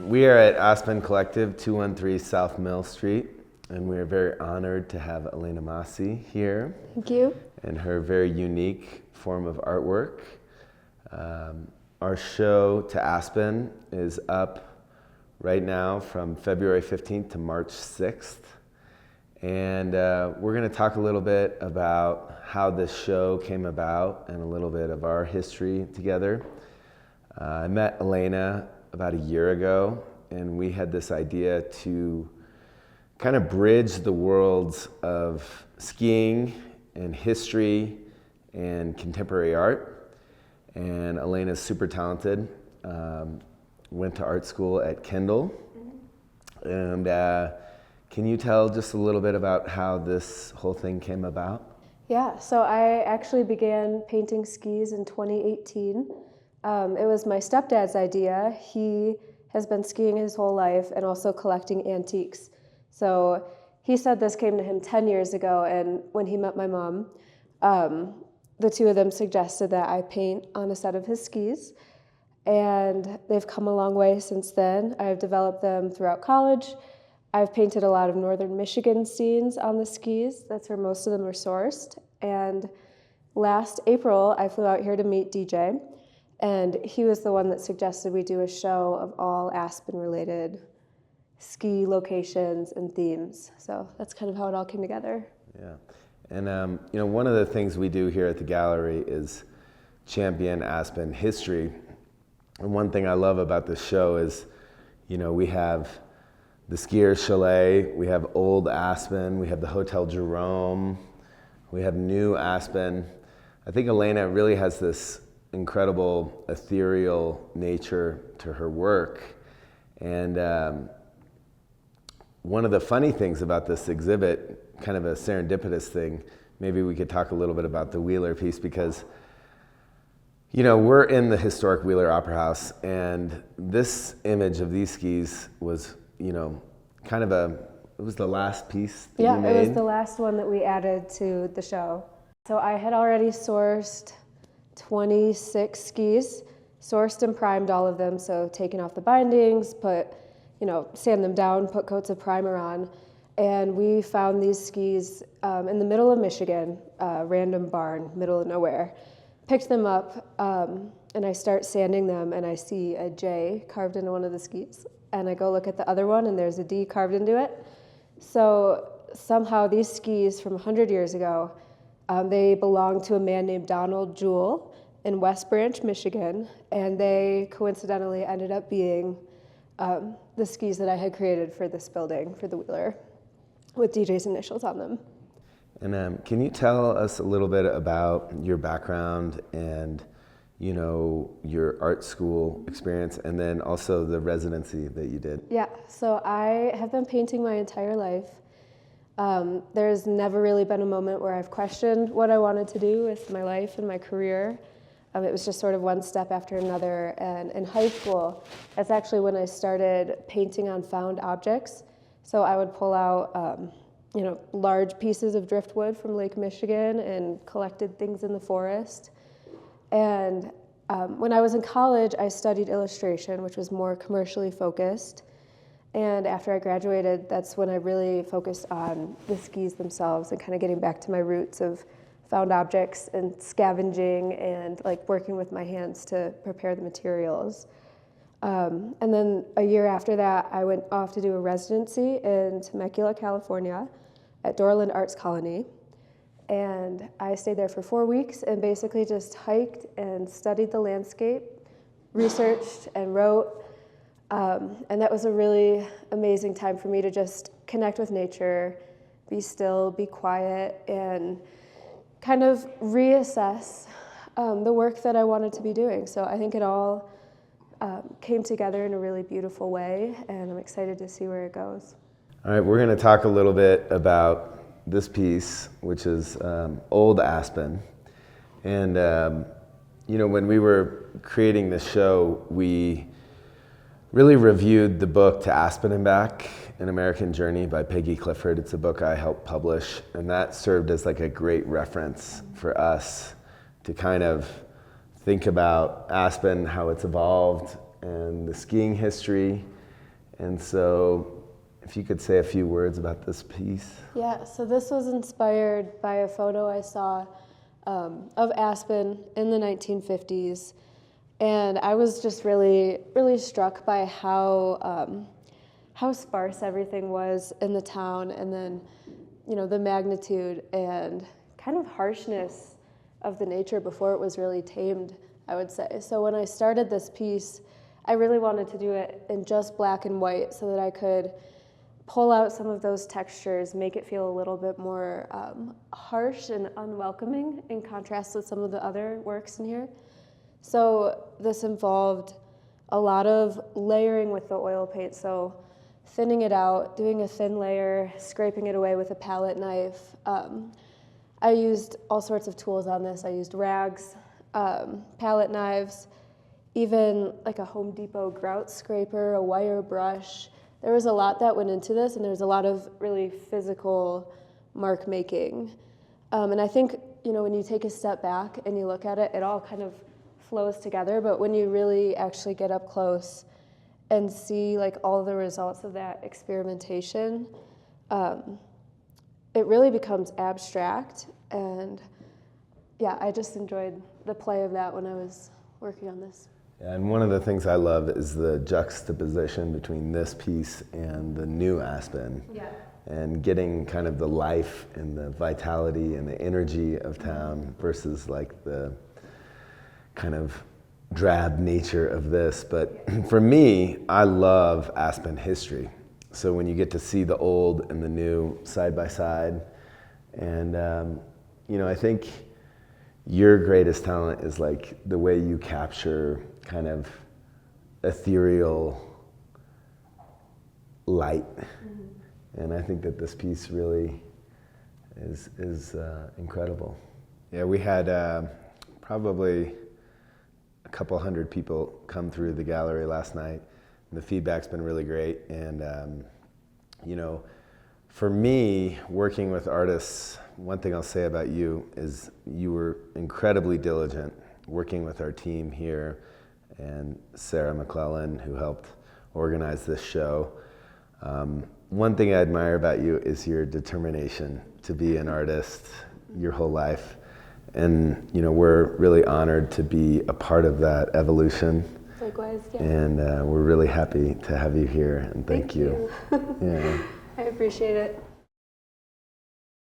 We are at Aspen Collective, 213 South Mill Street, and we are very honored to have Elena Masi here. Thank you. And her very unique form of artwork. Our show to Aspen is up right now from February 15th to March 6th. And we're going to talk a little bit about how this show came about and a little bit of our history together. I met Elena about a year ago, and we had this idea to kind of bridge the worlds of skiing and history and contemporary art. And Elena's super talented, went to art school at Kendall. And can you tell just a little bit about how this whole thing came about? Yeah, so I actually began painting skis in 2018. It was my stepdad's idea. He has been skiing his whole life and also collecting antiques. So he said this came to him 10 years ago, and when he met my mom, the two of them suggested that I paint on a set of his skis, and they've come a long way since then. I've developed them throughout college. I've painted a lot of northern Michigan scenes on the skis. That's where most of them are sourced. And last April, I flew out here to meet DJ, and he was the one that suggested we do a show of all Aspen-related ski locations and themes. So that's kind of how it all came together. Yeah, and one of the things we do here at the gallery is champion Aspen history. And one thing I love about this show is, we have the Skiers Chalet, we have Old Aspen, we have the Hotel Jerome, we have New Aspen. I think Elena really has this incredible ethereal nature to her work. And one of the funny things about this exhibit, kind of a serendipitous thing, maybe we could talk a little bit about the Wheeler piece, because we're in the historic Wheeler Opera House, and this image of these skis was, it was the last piece that you made? It was the last one that we added to the show. So I had already sourced 26 skis, sourced and primed all of them, so taking off the bindings, sand them down, put coats of primer on, and we found these skis in the middle of Michigan, random barn, middle of nowhere. Picked them up, and I start sanding them, and I see a J carved into one of the skis. And I go look at the other one, and there's a D carved into it. So somehow these skis from 100 years ago, they belong to a man named Donald Jewell in West Branch, Michigan, and they coincidentally ended up being the skis that I had created for this building, for the Wheeler, with DJ's initials on them. And can you tell us a little bit about your background and your art school experience, and then also the residency that you did? Yeah, so I have been painting my entire life. There's never really been a moment where I've questioned what I wanted to do with my life and my career. It was just sort of one step after another. And in high school, that's actually when I started painting on found objects. So I would pull out large pieces of driftwood from Lake Michigan and collected things in the forest. And when I was in college, I studied illustration, which was more commercially focused. And after I graduated, that's when I really focused on the skis themselves and kind of getting back to my roots of found objects and scavenging and working with my hands to prepare the materials. And then a year after that, I went off to do a residency in Temecula, California at Dorland Arts Colony. And I stayed there for 4 weeks and basically just hiked and studied the landscape, researched and wrote. And that was a really amazing time for me to just connect with nature, be still, be quiet, and kind of reassess the work that I wanted to be doing. So I think it all came together in a really beautiful way, and I'm excited to see where it goes. All right, we're going to talk a little bit about this piece, which is Old Aspen. And, when we were creating this show, we really reviewed the book To Aspen and Back, An American Journey by Peggy Clifford. It's a book I helped publish, and that served as a great reference for us to kind of think about Aspen, how it's evolved, and the skiing history. And so if you could say a few words about this piece. Yeah, so this was inspired by a photo I saw of Aspen in the 1950s. And I was just really, really struck by how sparse everything was in the town, and then, you know, the magnitude and kind of harshness of the nature before it was really tamed, I would say. So when I started this piece, I really wanted to do it in just black and white so that I could pull out some of those textures, make it feel a little bit more harsh and unwelcoming in contrast with some of the other works in here. So this involved a lot of layering with the oil paint, so thinning it out, doing a thin layer, scraping it away with a palette knife. I used all sorts of tools on this. I used rags, palette knives, even like a Home Depot grout scraper, a wire brush. There was a lot that went into this, and there's a lot of really physical mark making. And I think, you know, when you take a step back and you look at it, it all kind of flows together. But when you really actually get up close and see like all the results of that experimentation, it really becomes abstract. And yeah, I just enjoyed the play of that when I was working on this. And one of the things I love is the juxtaposition between this piece and the new Aspen. Yeah. And getting kind of the life and the vitality and the energy of town versus like the kind of drab nature of this. But for me, I love Aspen history. So when you get to see the old and the new side by side, and you know, I think your greatest talent is like the way you capture kind of ethereal light. Mm-hmm. And I think that this piece really is incredible. Yeah, we had probably a couple hundred people come through the gallery last night. And the feedback's been really great. And you know, for me, working with artists, one thing I'll say about you is you were incredibly diligent working with our team here and Sarah McClellan, who helped organize this show. One thing I admire about you is your determination to be an artist your whole life. And you know, we're really honored to be a part of that evolution. Likewise, yeah. And we're really happy to have you here, and thank you. Yeah. I appreciate it.